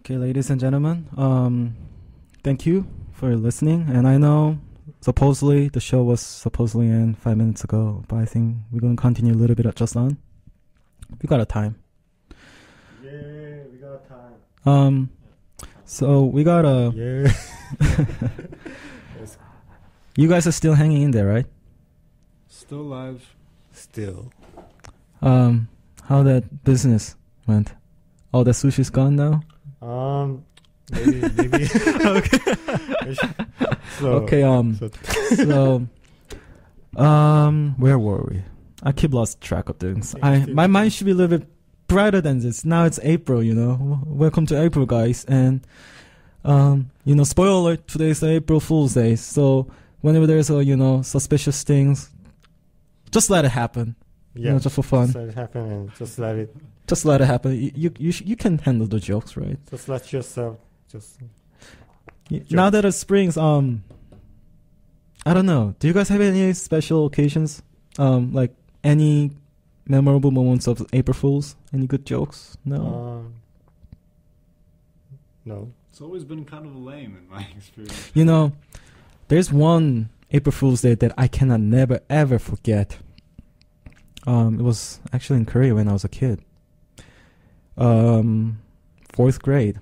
Okay, ladies and gentlemen, thank you for listening. And I know supposedly the show was supposedly in 5 minutes ago, but I think we're going to continue a little bit just on. We got a time. Yeah, we got a time. So we got a. Yeah. You guys are still hanging in there, right? Still alive. Still. How that business went? Oh, the sushi's gone now. Maybe. Okay. So, where were we? I keep lost track of things. My mind should be a little bit brighter than this. Now it's April, you know. Welcome to April, guys. And, spoiler alert, today is April Fool's Day. So, whenever there's suspicious things, just let it happen. Yeah, just for fun. Just let it happen and just let it. Just let it happen. You can handle the jokes, right? Just let yourself just. Now that it's springs, I don't know. Do you guys have any special occasions? Like any memorable moments of April Fools? Any good jokes? No. No. It's always been kind of lame in my experience. There's one April Fool's Day that I cannot never ever forget. It was actually in Korea when I was a kid. 4th grade.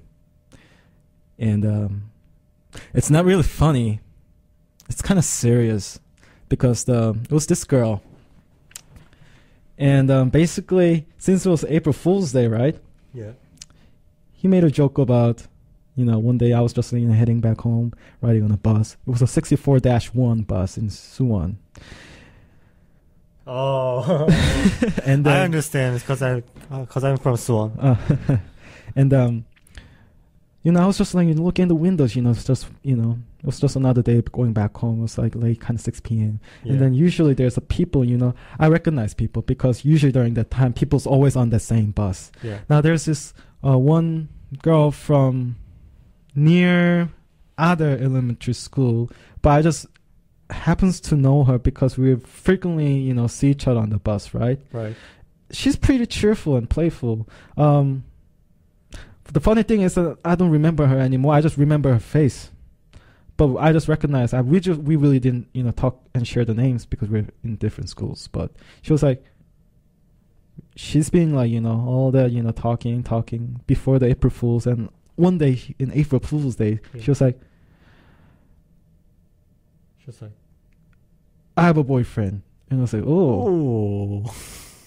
And it's not really funny. It's kind of serious because it was this girl. And basically, since it was April Fool's Day, right? Yeah. He made a joke about, one day I was just heading back home, riding on a bus. It was a 64-1 bus in Suwon. Oh, and I understand because I'm from Suwon. And I was just looking in the windows. It's just it was just another day going back home. It was like late, kind of 6 p.m. Yeah. And then usually there's a people. I recognize people because usually during that time, people's always on the same bus. Yeah. Now there's this one girl from near other elementary school, but I just happens to know her because we frequently see each other on the bus, right? Right. She's pretty cheerful and playful. The funny thing is that I don't remember her anymore. I just remember her face, but I just recognize we really didn't talk and share the names because we're in different schools. But she was like, she's been all that talking before the April Fools, and one day in April Fool's Day, yeah. She was like, I have a boyfriend. And I was like, oh.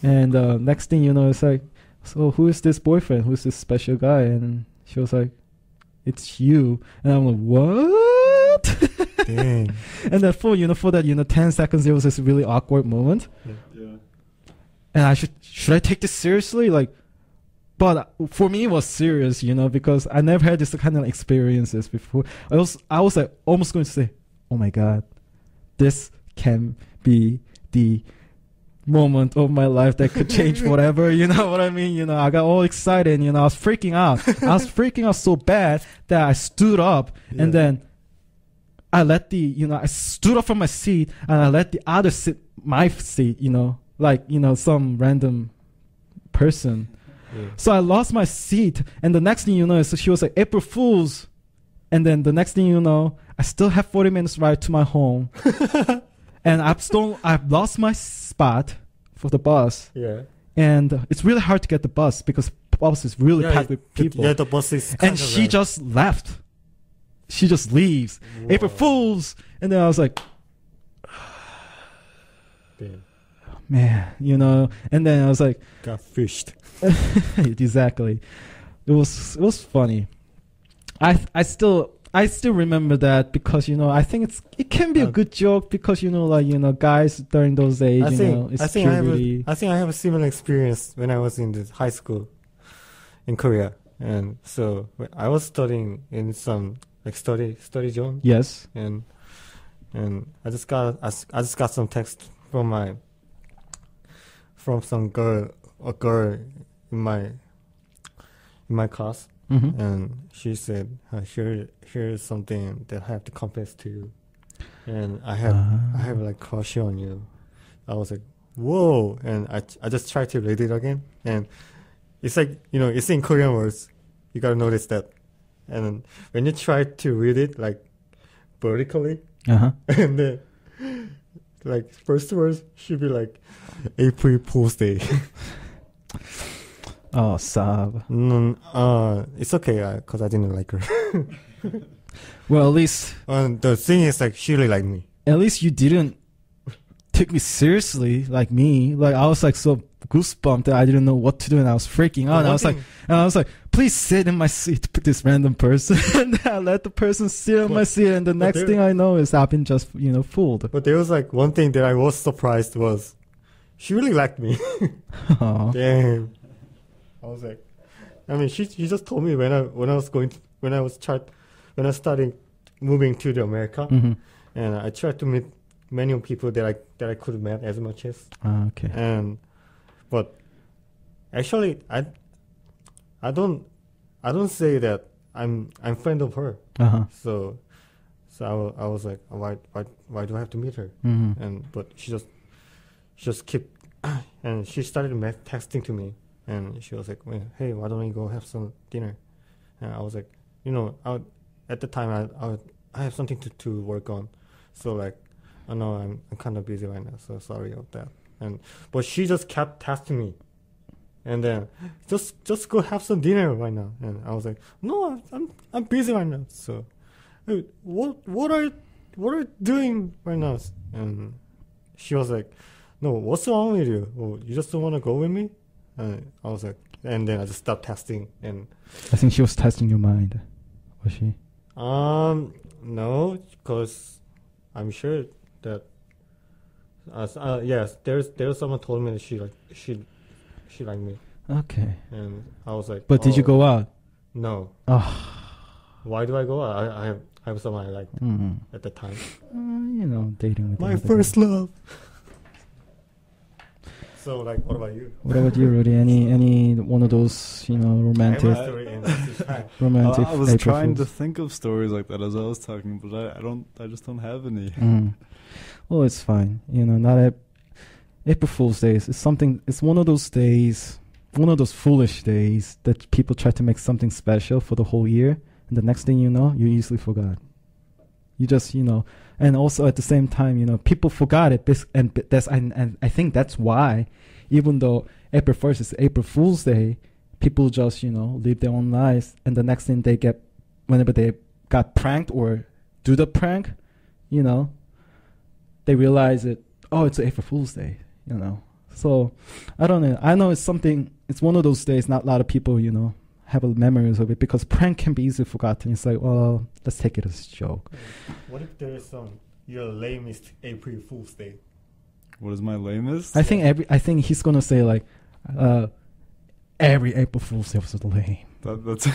And next thing you know, it's like, so who is this boyfriend? Who's this special guy? And she was like, it's you. And I'm like, what? Dang. And then for that 10 seconds, there was this really awkward moment. Yeah. And I should I take this seriously? But for me, it was serious, because I never had this kind of experiences before. I was like almost going to say, oh my God, this can be the moment of my life that could change whatever, you know what I mean? I got all excited, I was freaking out. I was freaking out so bad that I stood up, yeah. And then I let I stood up from my seat and I let the other sit my seat, some random person. Yeah. So I lost my seat, and the next thing you know, so she was like, April Fools. And then the next thing you know, I still have 40 minutes ride to my home. And I've lost my spot for the bus. Yeah. And it's really hard to get the bus because the bus is really packed with people. Yeah, the bus is and she just left. She just leaves. Whoa. April Fools. And then I was like, damn. Man, and then I was like, got fished. Exactly. It was funny. I still remember that because I think it can be a good joke because guys during those days I think I have a similar experience when I was in the high school in Korea, and so I was studying in some study zone. Yes. And I just got some text from some girl in my class. Mm-hmm. And she said, here's something that I have to confess to you. And I have like crush on you. I was like, whoa. And I just tried to read it again. And it's like, it's in Korean words. You gotta notice that And then when you try to read it like vertically, Uh-huh. and then like first words should be like April Fool's Day. Oh, Sab. It's okay because I didn't like her. Well, at least The thing is like she really liked me. you didn't take me seriously like me. Like I was like so goosebumped that I didn't know what to do, and I was freaking out. And I was like, please sit in my seat, this random person. And I let the person sit in my seat, and the next thing I know is I've been just fooled. But there was like one thing that I was surprised was she really liked me. Aw. Damn. I was like, I mean, she just told me when I started moving to the America, Mhm. and I tried to meet many people that I could have met as much as. Okay. But actually, I don't say that I'm friend of her. Uh-huh. So I was like, why do I have to meet her? Mhm. But she just kept, and she started texting to me, and she was like, hey, why don't we go have some dinner? And I was like, at the time I have something to work on, so like, I know I'm kind of busy right now, so sorry about that. But she just kept texting me, and then just go have some dinner right now. And I was like, no, I'm busy right now. So, hey, what are you doing right now? And she was like, no, what's wrong with you? Oh, you just don't want to go with me? And I was like, and then I just stopped texting. And I think she was testing your mind. Was she? no, because I'm sure that yes, there's someone told me that she liked me, Okay. and I was like, But did you go out? No. Oh. Why do I go out? I have someone I liked at the time. Dating with My another first guy. love. So like, what about you? What about you, Rudy? Any one of those romantic I have a story in this time. romantic? I was April trying to Fools? think of stories like that as I was talking, but I just don't have any. Well, it's fine. Not April Fool's Day. It's one of those days, one of those foolish days that people try to make something special for the whole year, and the next thing you know, you easily forgot. You just, and also at the same time, people forgot it, and I think that's why, even though April 1st is April Fool's Day, people just, live their own lives, and the next thing whenever they got pranked or do the prank, they realize it's April Fool's Day, So, I don't know. I know it's one of those days not a lot of people, have memories of it, because prank can be easily forgotten. It's like, well, let's take it as a joke. What if there is your lamest April Fool's Day? What is my lamest? I think he's gonna say like, every April Fool's Day was lame. That's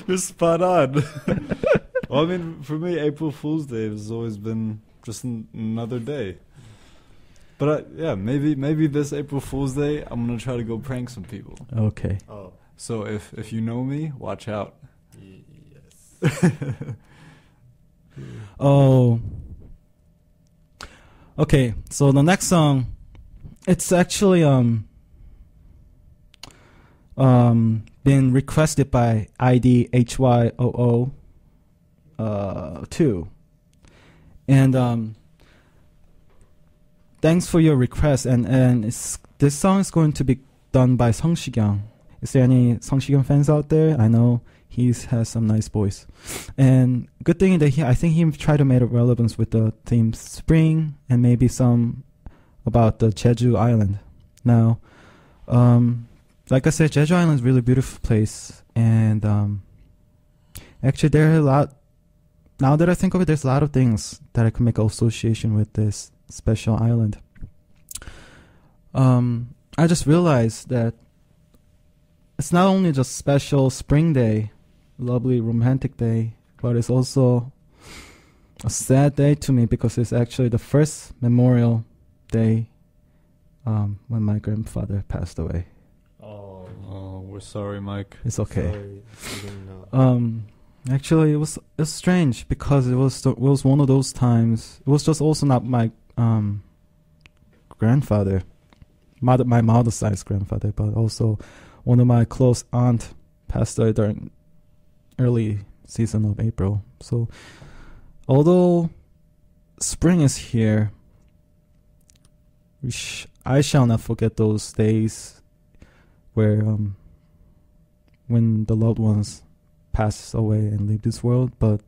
you're spot on. Well, I mean, for me, April Fool's Day has always been just another day. But maybe this April Fool's Day, I'm gonna try to go prank some people. Okay. Oh. So if you know me, watch out. Yes. Oh. Okay, so the next song, it's actually been requested by ID HYOO 2. And thanks for your request, and this song is going to be done by Shi-kyung. Is there any Shi-kyung fans out there? I know he has some nice voice. And good thing that I think he tried to make a relevance with the theme spring and maybe some about the Jeju Island. Now, like I said, Jeju Island is a really beautiful place, and actually there are a lot. Now that I think of it, there's a lot of things that I can make an association with this special island. I just realized that it's not only just special spring day, lovely romantic day, but it's also a sad day to me because it's actually the first Memorial Day when my grandfather passed away. Oh, we're sorry, Mike. It's okay. sorry. I didn't know. Actually, it was strange because it was one of those times. It was just also not my grandfather, my mother's side's grandfather, but also one of my close aunt passed away during early season of April. So although spring is here, I shall not forget those days where when the loved ones pass away and leave this world, but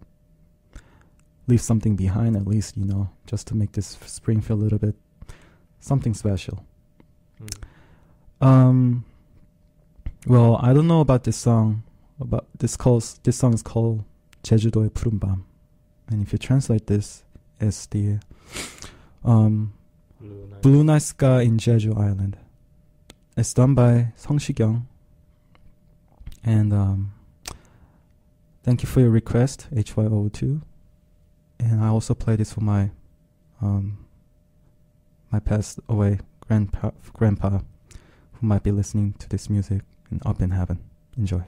leave something behind at least, just to make this spring feel a little bit something special. Well, I don't know about this song. This song is called 제주도의 푸른 밤, and if you translate this as the Blue Night Sky in Jeju Island. It's done by Shi-kyung. And thank you for your request, HY02. And I also play this for my my passed away grandpa who might be listening to this music and up in heaven. Enjoy.